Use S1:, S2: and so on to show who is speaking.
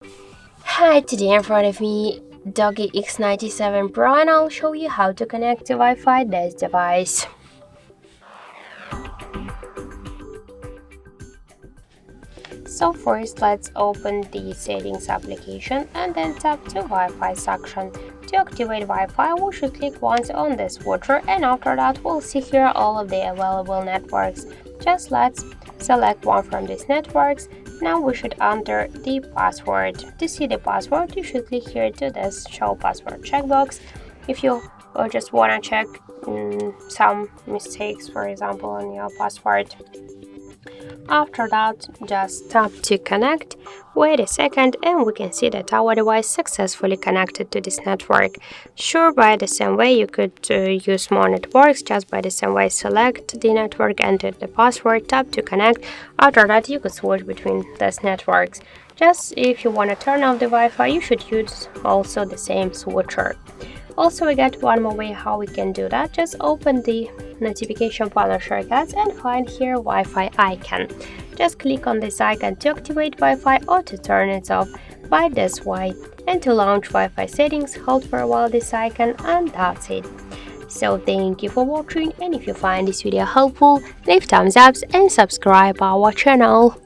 S1: Hi, today in front of me DOOGEE X97 Pro, and I'll show you how to connect to Wi-Fi this device. So first let's open the settings application and then tap to Wi-Fi section. To activate Wi-Fi, we should click once on this switcher, and after that we'll see here all of the available networks. Just let's select one from these networks. Now we should enter the password. To see the password, you should click here to this show password checkbox. If you just want to check some mistakes, for example, on your password. After that, just tap to connect, wait a second, and we can see that our device successfully connected to this network. Sure, by the same way you could use more networks, just by the same way select the network, enter the password, tap to connect. After that you could switch between these networks. Just if you want to turn off the Wi-Fi, you should use also the same switcher. Also, we got one more way how we can do that. Just open the notification panel shortcuts and find here Wi-Fi icon. Just click on this icon to activate Wi-Fi or to turn it off by this way. And to launch Wi-Fi settings, hold for a while this icon, and that's it. So thank you for watching, and if you find this video helpful, leave thumbs up and subscribe our channel.